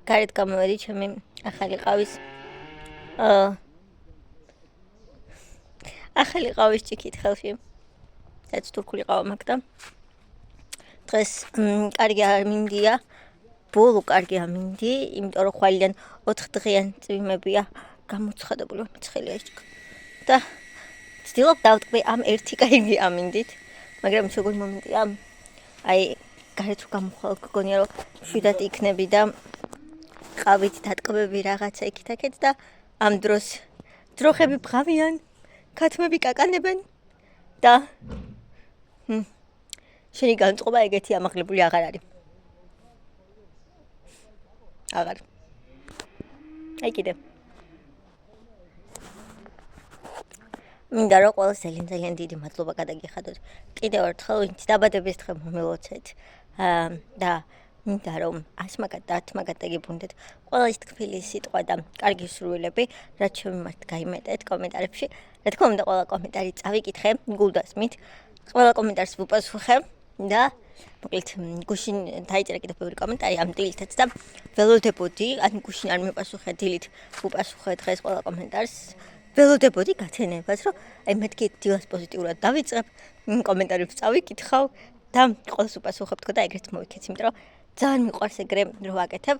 გარეთ გამოვედი ჩემი ახალი ყავის ჭიქით ხელში. რაც თურქული ყავა მაქვს და დღეს კარგი არ მინდია. ბოლო კარგი არ მინდი, იმიტომ რომ ხვალიდან 4 დღიან წვიმებია გამოცხადებული მეცხელია ის ჭიქა. და ვცდილობ დავტყვი ამ ერთი კარგი ამინდით, მაგრამ როგორი მომენტია, აი გარეთ რო გამოხვალ გგონია რომ შვიდად იქნები და ყავით დატკბები რაღაცა იქით-აქეთ და ამ დროს ძროხები ბღავიან, ქათმები კაკანებენ და შენი განწყობა ეგეთი ამაღლებული აღარ არის. აღარ. აი კიდე. მინდა რომ ყველას ძალიან დიდი მადლობა გადაგიხადოთ. კიდევ ერთხელ ვინც დაბადების დღე მომელოცეთ და მინდა რომ 100-1000 დაგიბრუნდეთ ყველა თქმილი სიტყვა და კარგი სურვილები, რაც შემიმართ გაიმეტეთ კომენტარებში. რა თქმა უნდა, ყველა კომენტარი წავიკითხე გულდასმით. ყველა კომენტარს ვუპასუხე და მოკლედ გუშინ დაიწერა კიდევ ბევრი კომენტარი ამ დილითაც და ველოდებოდი, ან გუშინ არ მიპასუხე, დილით ვუპასუხე დღეს ყველა კომენტარს. ველოდებოდი გაცენებას, რომ აი მეთქი დილას პოზიტიურად დავიწყებ, კომენტარებს წავიკითხავ და ყველას ვუპასუხებ თქო და ეგრეთ მოვიქეცი, იმიტომ რომ ძალიან მიყვარს ეგრე რო ვაკეთებ.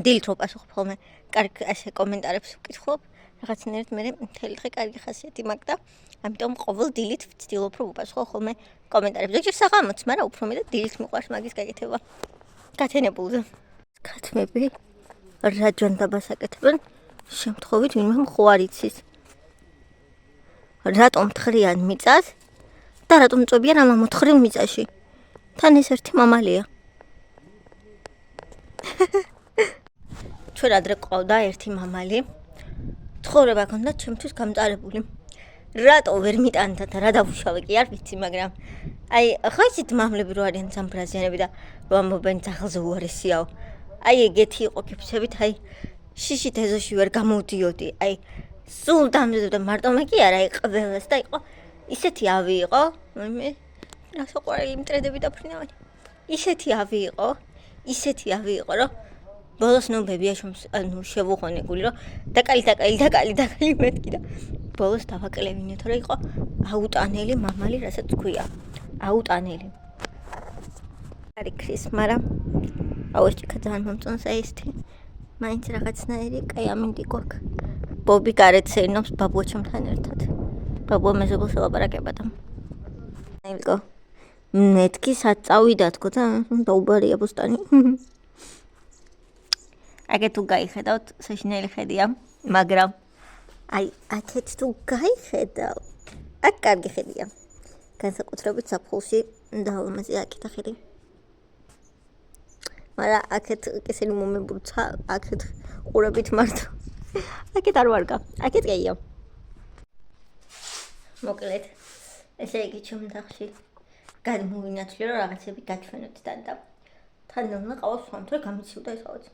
დილით რო ვპასუხებ ხოლმე კარგ ასე კომენტარებს ვკითხულობ, რაღაცნაირად მე მთელი დღე კარგი ხასიათი მაქვს და ამიტომ ყოველ დილით ვცდილობ რომ ვუპასუხო ხოლმე კომენტარებს. ზოგჯერ საღამოც, მაგრამ უფრო მეტად დილით მიყვარს მაგის გაკეთება. გათენებულზე. ქათმები რა ჯანდაბას აკეთებენ? შემთხვევით ვინმე მხوار იცის. რატომ თხრიან მიწას და რატომ წვებიან ამ მოთხრილ მიწაში? თან ეს ერთი მამალია. ჩვენ ადრე ყავდა ერთი მამალი. ცხოვრება ჰქონდა ჩემთვის გამწარებული. რატო ვერ მიტანდა და რა დავუშავე კი არ ვიცი, მაგრამ აი ხო იცით მამლები რო არიან სამბრაზიანები და რო ამბობენ ძაღლზე უარესიაო. აი ეგეთი იყო კიფსებით, აი შიშით ეზოში ვერ გამოვდიოდი. აი სულ დამძებდა მარტო მე კი არა, აი ყველას და იყო ისეთი ავი იყო, მე რასაყვარელი მტრედები დაფრინავენ. ისეთი ავი იყო, რომ ბოლოს ნუ ბებიაშვილს ანუ შევუღონე გული, რომ დაკალი მეთქი და ბოლოს დავაკლევინე, თორე იყო აუტანელი მამალი, რასაც ქვია. აუტანელი. არი ქრის, მაგრამ აუს ჭიქა ძალიან მომწონს აი ესეთი. მაინც რაღაცნაირი კაი ამინდი გვაქვს. ბობი გარეთ სეირნობს ბაბუა ჩემთან ერთად. ბაბუა მეზობელს ელაპარაკება და აიგო. მეთქი საწავიდა თქო და დაუბარია ბოსტანი. აქეთ თუ გაიხედავთ, საშინელი ხედია, მაგრამ აი აქეთ თუ გაიხედავ, აქ კარგი ხედია. განსაკუთრებით საფხულში და ამაზე აქეთ ახედი. მაგრამ აქეთ ესენი მომებრუცა, აქეთ ყურებით მარტო. აქეთ არ ვარგა, აქეთ კაია. მოკლედ, ესე იგი ჩემ თახში გადმოვინათლე რომ რაღაცები გაჩვენოთ თან და თან უნდა ყავს სვამთ რომ გამიცივდა ეს რაღაც.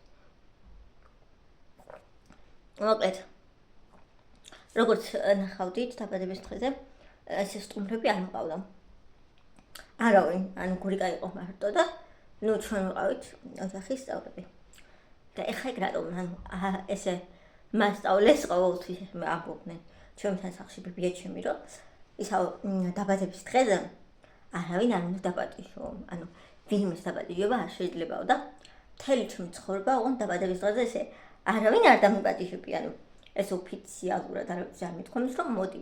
მოკლედ, როგორც ნახავდით დაბადების დღეზე, ესე სტუმრები არ მყავდა. არავინ, ანუ გურიკა იყო მარტო და ნუ ჩვენ ვიყავით ოთახის სწავლები. და ეხლა ეგ რატომ ანუ ესე მასწავლეს ყოველთვის ამბობდნენ ჩვენთან სახლში ბებია ჩემი რომ ისავ დაბადების დღეზე არავინ არ უნდა დაპატიჟო, ანუ ვინმეს დაპატიჟება არ შეიძლებაო და მთელი ჩემი ცხოვრება ოღონდ დაბადების დღეზე ესე არავინ არ დამიპატიჟებია, ანუ ეს ოფიციალურად არ ვიცი არ მithქვამს რომ მოდი.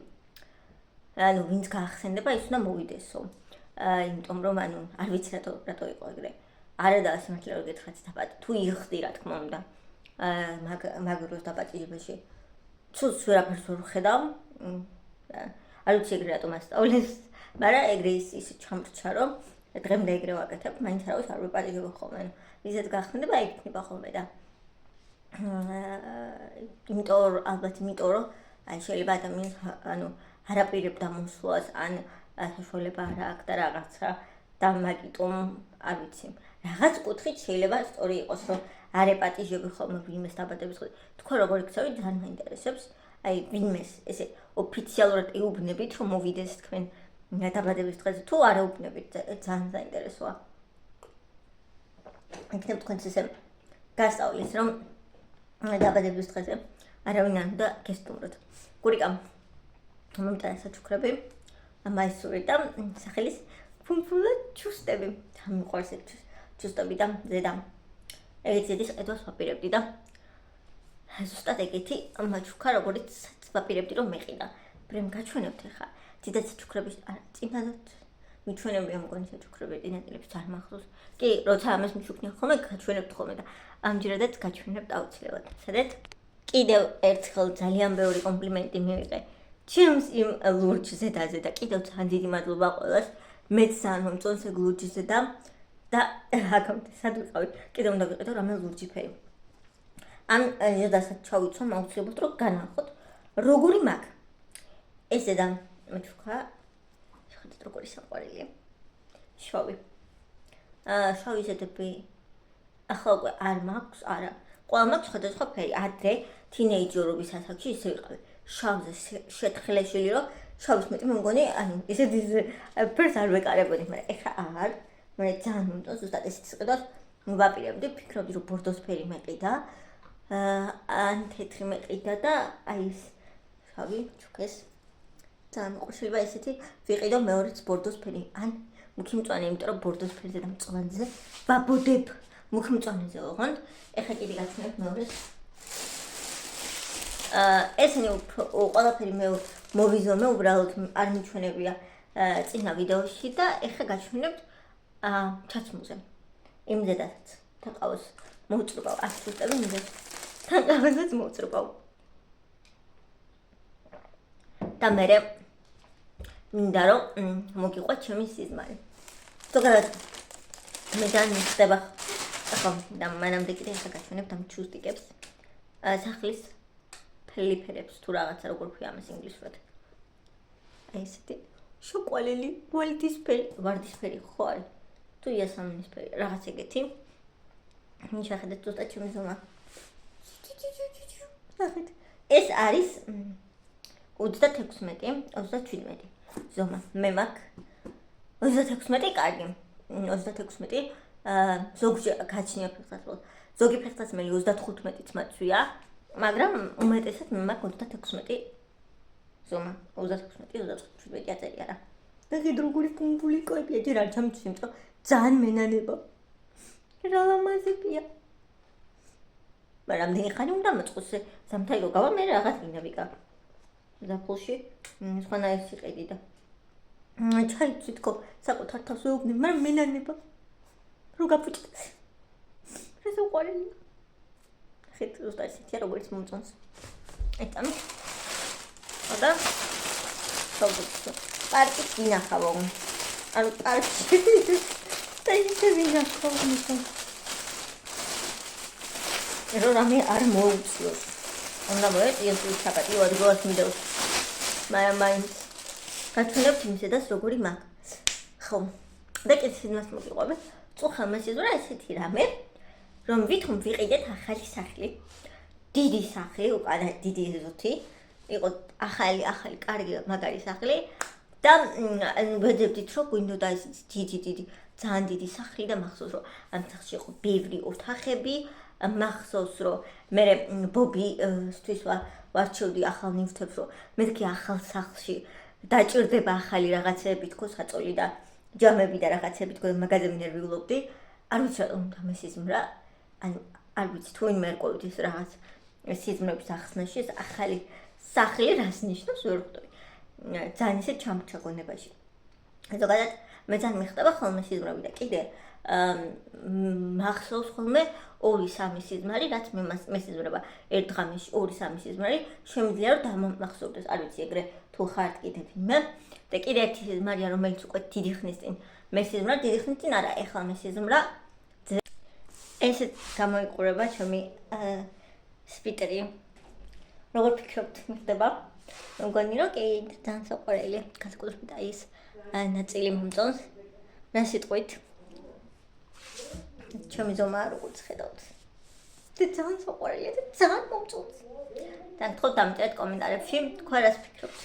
ანუ ვინც გაახსენდება ის უნდა მოვიდესო. იმიტომ რომ ანუ არ ვიცი რატო იყო ეგრე. არა და სიმართლე რომ გითხრათ დაპატი თუ იხდი რა თქმა უნდა. მაგ დროს დაპატიჟებაში ცუც ვერაფერს ვერ ვხედავ. არ ვიცი ეგრე რატომ ასწავლეს, მაგრამ ეგრე ის ჩამრჩა რომ დღემდე ეგრე ვაკეთებ, მაინც არავის არ ვიპატიჟებ ხოლმე. ისეთ გახსენდება იქნება ხოლმე და იმიტომ რომ აი შეიძლება ადამიანს ანუ არაპირებდა მოსვლას ან საშუალება არ აქვს და რაღაცა და მაგიტომ არ ვიცი. რაღაც კუთხით შეიძლება სწორი იყოს რომ არ ეპატიჟები ხოლმე ვინმეს დაბადების დღე. თქვენ როგორ იქცევით ძალიან მაინტერესებს. აი ვინმეს ესე ოფიციალურად ეუბნებით რომ მოვიდეს თქვენ დაბადების დღეზე თუ არ ეუბნებით ძალიან საინტერესოა. იქნებ თქვენს ესე გასწავლის, რომ დაბადების დღეზე არავინ არ უნდა გესტუმროთ. გურიკამ მომიტანა საჩუქრები, მაისური და სახელის ფუნფულა ჩუსტები. მიყვარს ეს ჩუსტები და ზედა ეგეთი ზედის ყიდვას ვაპირებდი და ზუსტად ეგეთი მაჩუქა, როგორც ვაპირებდი რომ მეყიდა. პრემ გაჩვენებთ ახლა. დიდად საჩუქრების წინადად მიჩვენებია მგონი საჩუქრები დინატილებს არ მახსოვს. კი, როცა ამას მიჩუქნია ხოლმე გაჩვენებთ ხოლმე და ამჯერადაც გაჩვენებთ აუცილებლად. სადეთ კიდევ ერთხელ ძალიან ბევრი კომპლიმენტი მივიღე ჩემს იმ ლურჯზე და კიდევ ძალიან დიდი მადლობა ყველას. მეც ძალიან მომწონს ეგ ლურჯზე და აქამდე სად ვიყავი? კიდევ უნდა ვიყიდო რამე ლურჯი ფერი. ან ზედასაც ჩავიცვამ აუცილებლად რომ განახოთ როგორი მაქვს. ეს ზედა მაჩუქა შეხედეთ როგორი საყვარელია. შავი. შავი ზედები ახლა უკვე არ მაქვს, არა. ყველა მაქვს სხვადასხვა ფერი. ადრე თინეიჯერობის ასაკში ისე ვიყავი. შავზე შეთხლეშილი რომ შავის მეტი მე მგონი ანუ ისეთი ფერს არ ვეკარებოდი, მაგრამ ეხლა არ. მე ძალიან მომწონს ზუსტად ესეთი ყიდვას ვაპირებდი, ფიქრობდი რომ ბორდოს ფერი მეყიდა. ან თეთრი მეყიდა და აი ეს შავი ჩუქეს. ძალიან მოყვარს ესეთი ვიყიდო მეორეც ბორდოს ფერი. ან მუქი მწვანე, იმიტომ რომ ბორდოს ფერზე და მწვანეზე ვაბოდებ. მუქი მწვანეზე ოღონდ. ეხლა კიდე გაცნობთ მეორეს. ესენი ყველაფერი მე მოვიზომე, უბრალოდ არ მიჩვენებია წინა ვიდეოში და ეხლა გაჩვენებთ ჩაცმულზე. იმ ზედასაც თაყავს მოუწრბავ, ასისტები მიზეს. თაყავსაც მოუწრბავ. და მე მინდა რომ მოგიყვათ ჩემი სიზმარი. ზოგადად მე ძალიან მიხდება ახლა და მანამდე კიდე ეხლა გაჩვენებთ ამ ჩუსტიკებს. სახლის ფლიფერებს თუ რაღაცა როგორ ქვია ამას ინგლისურად. აი ესეთი შოკოლელი, ვარდისფერი ხო არის? თუ იასამნისფერი, რაღაც ეგეთი. შეხედეთ ზუსტად ჩემი ზომა. ეს არის 36-37 ზომა. მე მაქვს 36 კარგი. 36 ზოგჯერ გაჩნია ფეხსაცმელი. ზოგი ფეხსაცმელი 35-იც მაწვია, მაგრამ უმეტესად მე მაქვს 36 ზომა. 36-37 აწერია რა. და როგორი პუმპულიკოებია, ჯერ არ ჩამჩვენე, იმიტომ ძალიან მენანება. რა ლამაზებია. მაგრამ მე ხანი უნდა მოწყოს სამთაიგო გავა მე რაღაც გინავიკა. ზაფხულში სხვანაირად იყიდი და ჩაიცვი თქო საკუთარ თავს ვეუბნები, მაგრამ მენანება. რო გაფუჭდეს. ეს უყურელი. ხეთ ზუსტად ისეთია როგორც მომწონს. ეტამი. და სულ პარკი ვინახავ. ანუ პარკში და ისე ვინახავ მისო. რო რამე არ მოუწიოს. უნდა მოეწიოს საკატი ვადგოს მიდევს. მაინც გაჩვენებთ იმ ზედას როგორი მაქვს. ხო. და კიდე იმას მოგიყვები. წუხა მასიზურა ესეთი რამე, რომ ვითომ ვიყიდეთ ახალი სახლი. დიდი სახლი, უკანა დიდი ეზოთი. იყო ახალი კარგი მაგარი სახლი და ვეძებდით რომ გვინდოდა ეს დიდი ძალიან დიდი სახლი და მახსოვს რომ ამ სახლში იყო ბევრი ოთახები, მახსოვს რომ მე ბობისთვის ვარჩევდი ახალ ნივთებს რომ მეთქი ახალ სახლში დაჭირდება ახალი რაღაცები თქო საწოლი და ჯამები და რაღაცები თქო მაგაზე მინერვიულობდი. არ ვიცი რატომ თამესიზმრა, ანუ არ ვიცი თუ ვინმე ერკვევით ეს რაღაც სიზმრების ახსნაში ეს ახალი სახლი რას ნიშნავს ვერ ხვდები. ძალიან ისე ჩამრჩა გონებაში. ზოგადად მე ძალიან მიხდება ხოლმე სიზმრები და კიდე მახსოვს ხოლმე 2-3 სიზმარი, რაც მე სიზმრება ერთ დღამში 2-3 სიზმარი შემიძლია რომ დამახსოვდეს. არ ვიცი ეგრე თუ ხართ კიდე ვინმე. და კიდე ერთი სიზმარია რომელიც უკვე დიდი ხნის წინ მე სიზმრა, დიდი ხნის წინ არა, ეხლა მე სიზმრა. ესეთ გამოიყურება ჩემი სპიტერი. როგორ ფიქრობთ, მიხდება? მგონი რომ კი ძალიან საყვარელია. განსაკუთრებით აი ეს ნაწილი მომწონს. რა სიტყვით? ჩემი ზომა როგორც ხედავთ. და ძალიან საყვარელია და ძალიან მომწონს. და გთხოვთ დამწერეთ კომენტარებში, თქვენ რას ფიქრობთ?